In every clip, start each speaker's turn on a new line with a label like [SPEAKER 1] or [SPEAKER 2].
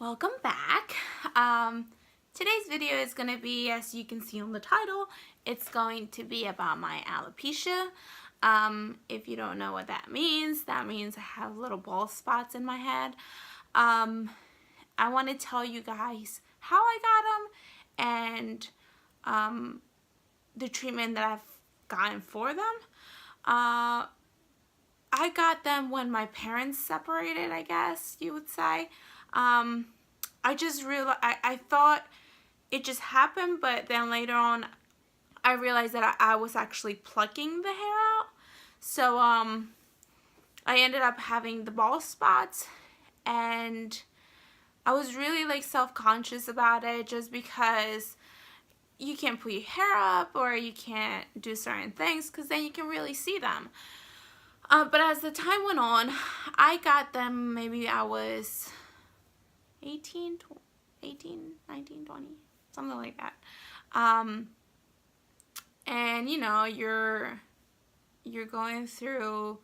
[SPEAKER 1] Welcome back. Today's video is going to be, as you can see on the title, it's going to be about my alopecia. If you don't know what that means I have little bald spots in my head. I want to tell you guys how I got them and the treatment that I've gotten for them. I got them when my parents separated, I guess you would say. I just realized, I thought it just happened, but then later on I realized that I was actually plucking the hair out. So I ended up having the bald spots, and I was really like self-conscious about it, just because you can't put your hair up or you can't do certain things because then you can really see them. But as the time went on, I got them, maybe I was 18, 19, 20, something like that. And you know, you're going through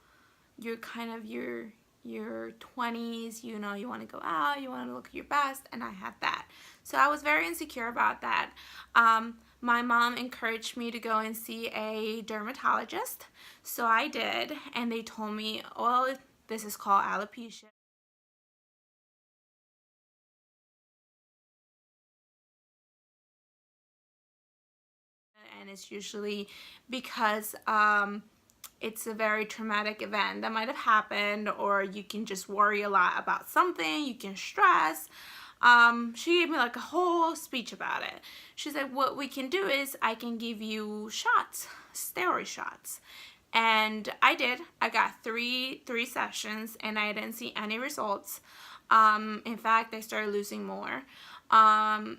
[SPEAKER 1] your 20s, you know, you want to go out, you want to look your best, and I had that. So I was very insecure about that. My mom encouraged me to go and see a dermatologist, so I did, and they told me, well, this is called alopecia. And it's usually because it's a very traumatic event that might have happened, or you can just worry a lot about something, you can stress. She gave me like a whole speech about it. She's like, what we can do is I can give you shots, steroid shots. And I did. I got three sessions, and I didn't see any results. In fact, I started losing more. Then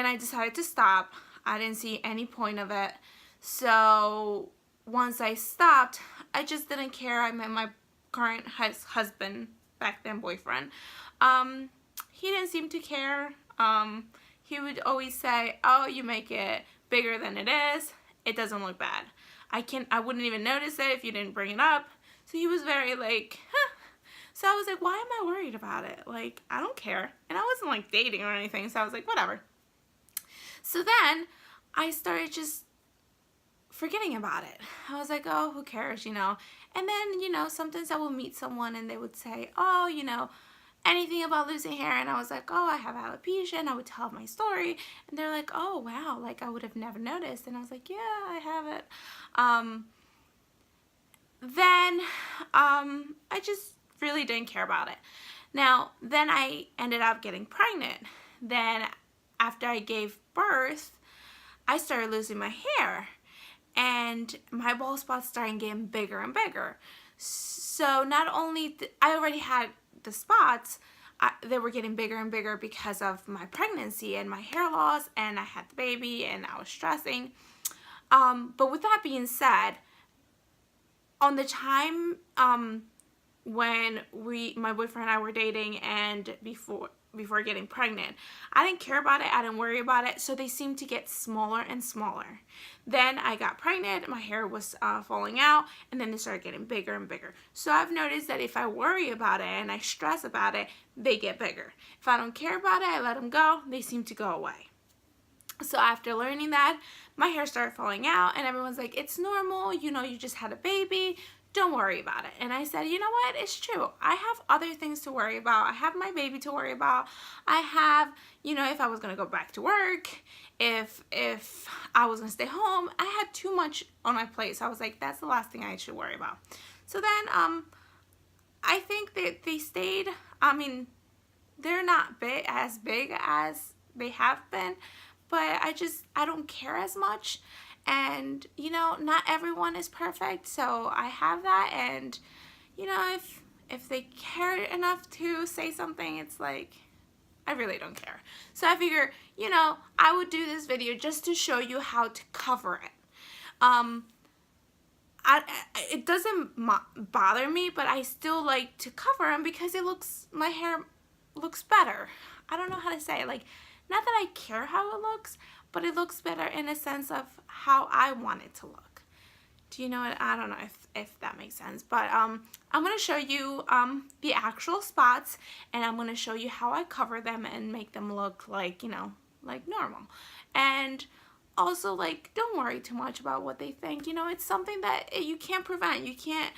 [SPEAKER 1] I decided to stop. I didn't see any point of it. So once I stopped, I just didn't care. I met my current husband, back then boyfriend. He didn't seem to care. He would always say, oh, you make it bigger than it is. It doesn't look bad. I wouldn't even notice it if you didn't bring it up. So he was very like, huh. So I was like, why am I worried about it? Like, I don't care. And I wasn't like dating or anything. So I was like, whatever. So then I started just forgetting about it. I was like, oh, who cares, you know? And then, you know, sometimes I would meet someone and they would say, oh, you know, anything about losing hair, and I was like, oh, I have alopecia, and I would tell my story, and they're like, oh, wow, like I would have never noticed, and I was like, yeah, I have it. Then I just really didn't care about it. Now, then I ended up getting pregnant. Then after I gave birth, I started losing my hair, and my bald spots started getting bigger and bigger. So not only I already had the spots, they were getting bigger and bigger because of my pregnancy and my hair loss, and I had the baby and I was stressing. But with that being said, on the time when my boyfriend and I were dating, and before getting pregnant, I didn't care about it, I didn't worry about it, so they seemed to get smaller and smaller. Then I got pregnant, my hair was falling out, and then they started getting bigger and bigger. So I've noticed that if I worry about it and I stress about it, they get bigger. If I don't care about it, I let them go, they seem to go away. So after learning that, my hair started falling out, and everyone's like, it's normal, you know, you just had a baby, don't worry about it. And I said, you know what, it's true. I have other things to worry about. I have my baby to worry about. I have, you know, if I was going to go back to work, if I was going to stay home, I had too much on my plate. So I was like, that's the last thing I should worry about. So then I think that they stayed, I mean, they're not as big as they have been, but I don't care as much. And you know, not everyone is perfect, so I have that. And you know, if they care enough to say something, it's like, I really don't care. So I figure, you know, I would do this video just to show you how to cover it. It doesn't bother me, but I still like to cover them because my hair looks better. I don't know how to say it. Like, not that I care how it looks, but it looks better in a sense of how I want it to look. Do you know what? I don't know if that makes sense, but I'm going to show you the actual spots, and I'm going to show you how I cover them and make them look like, you know, like normal. And also, like, don't worry too much about what they think. You know, it's something that you can't prevent. You can't,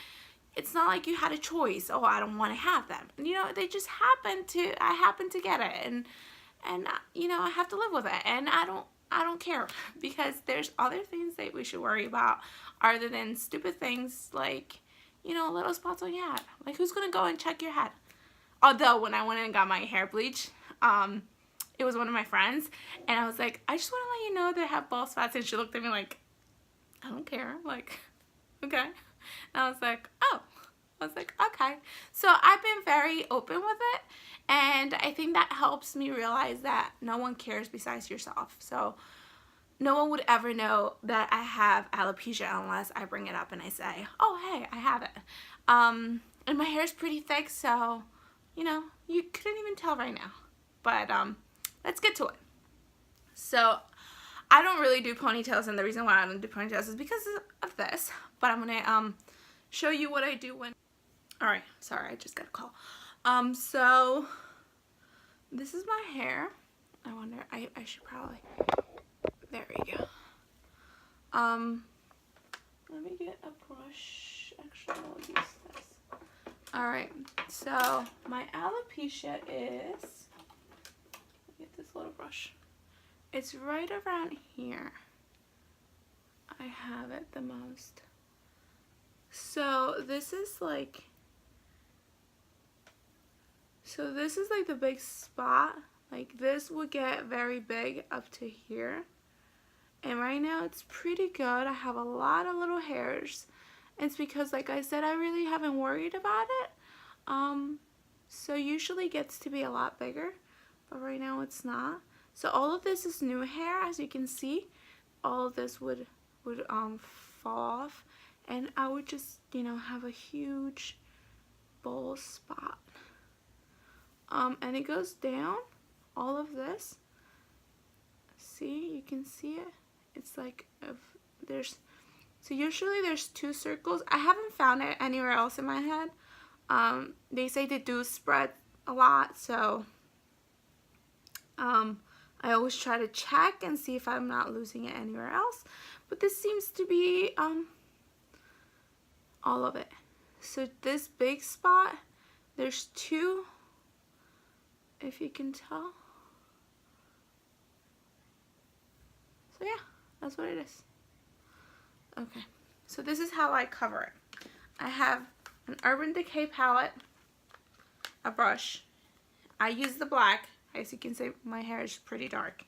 [SPEAKER 1] it's not like you had a choice. Oh, I don't want to have them. You know, they just I happen to get it, and you know, I have to live with it, and I don't care, because there's other things that we should worry about other than stupid things like, you know, little spots on your head. Like, who's gonna go and check your head? Although when I went and got my hair bleached, it was one of my friends, and I was like, I just want to let you know that I have bald spots, and she looked at me like, I don't care. Like, okay. And I was like, oh. I was like, okay. So I've been very open with it, and I think that helps me realize that no one cares besides yourself. So no one would ever know that I have alopecia unless I bring it up and I say, oh, hey, I have it. And my hair is pretty thick, so, you know, you couldn't even tell right now. But let's get to it. So I don't really do ponytails, and the reason why I don't do ponytails is because of this. But I'm going to show you what I do when... Alright, sorry, I just got a call. So this is my hair. I wonder, I should probably... There we go. Let me get a brush. Actually, I'll use this. Alright, so my alopecia is... Let me get this little brush. It's right around here. I have it the most. So this is like... So this is like the big spot. Like, this would get very big up to here. And right now it's pretty good. I have a lot of little hairs. It's because, like I said, I really haven't worried about it. So usually gets to be a lot bigger, but right now it's not. So all of this is new hair, as you can see. All of this would fall off, and I would just, you know, have a huge bald spot. And it goes down, all of this. See, you can see it. It's like, so usually there's 2 circles. I haven't found it anywhere else in my head. They say they do spread a lot, so I always try to check and see if I'm not losing it anywhere else. But this seems to be all of it. So this big spot, there's 2, if you can tell. So yeah, that's what it is. Okay, so this is how I cover it. I have an Urban Decay palette, a brush. I use the black. As you can see, my hair is pretty dark.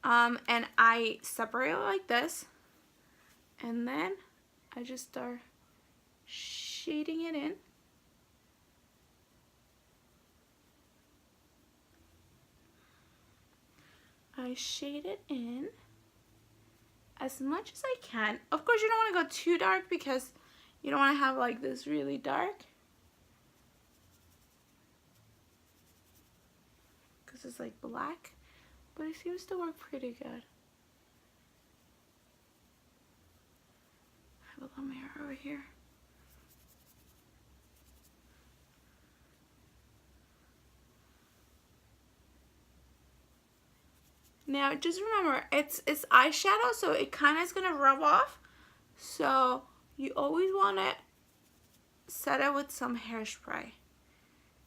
[SPEAKER 1] And I separate it like this, and then I just start shading it in. I shade it in as much as I can. Of course, you don't want to go too dark because you don't want to have like this really dark, because it's like black, but it seems to work pretty good. I have a little mirror over here. Now, just remember, it's eyeshadow, so it kind of is going to rub off. So, you always want to set it with some hairspray.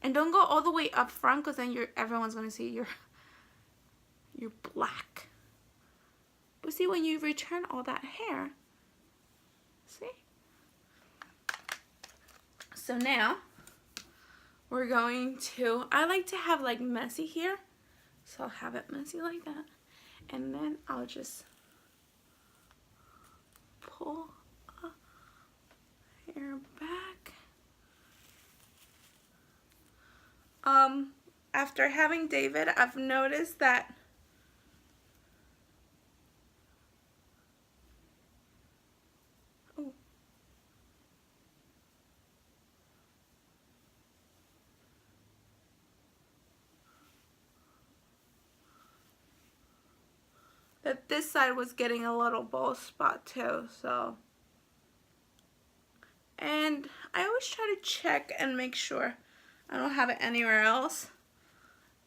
[SPEAKER 1] And don't go all the way up front, because then everyone's going to see you're black. But see, when you return all that hair, see? So now, we're going to, I like to have like messy here. So I'll have it messy like that, and then I'll just pull hair back. After having David, I've noticed that that this side was getting a little bald spot too, so And I always try to check and make sure I don't have it anywhere else.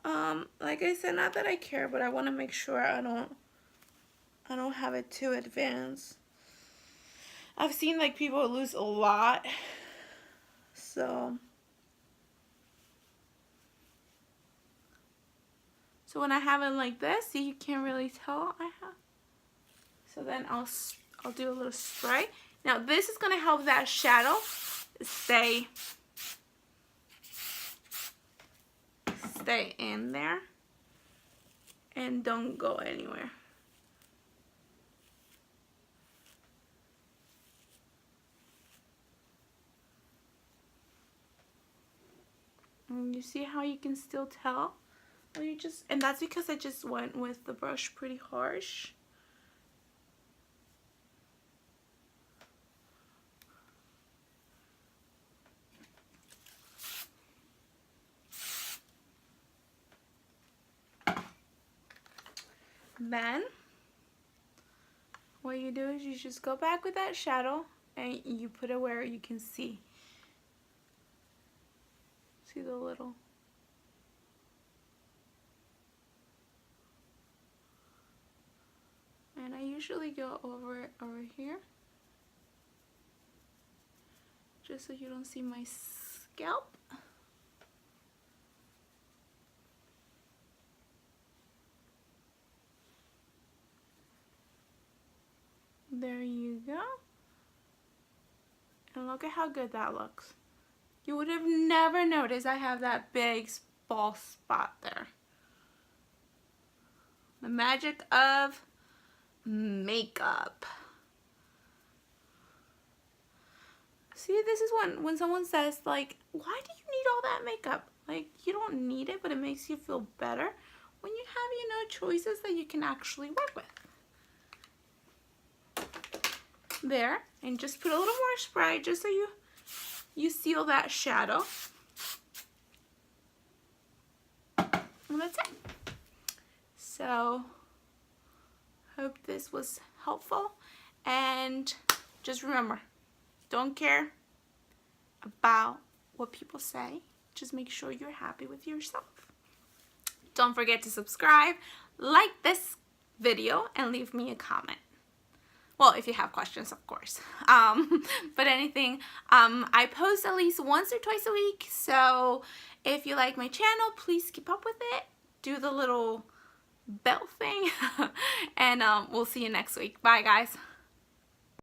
[SPEAKER 1] Like I said, not that I care, but I want to make sure I don't have it too advanced. I've seen like people lose a lot, so when I have it like this, see, you can't really tell I have. So then I'll do a little spray. Now this is gonna help that shadow stay in there and don't go anywhere. And you see how you can still tell? And that's because I just went with the brush pretty harsh. Then what you do is you just go back with that shadow and you put it where you can see. See the little. And I usually go over here, just so you don't see my scalp. There you go. And look at how good that looks. You would have never noticed I have that big bald spot there. The magic of makeup. See, this is when someone says, like, why do you need all that makeup? Like, you don't need it, but it makes you feel better when you have, you know, choices that you can actually work with. There, and just put a little more spray just so you seal that shadow. And that's it. So, hope this was helpful, and just remember, don't care about what people say. Just make sure you're happy with yourself. Don't forget to subscribe, like this video, and leave me a comment. Well, if you have questions, of course. But anything, I post at least once or twice a week. So if you like my channel, please keep up with it. Do the little bell thing. And we'll see you next week. Bye, guys.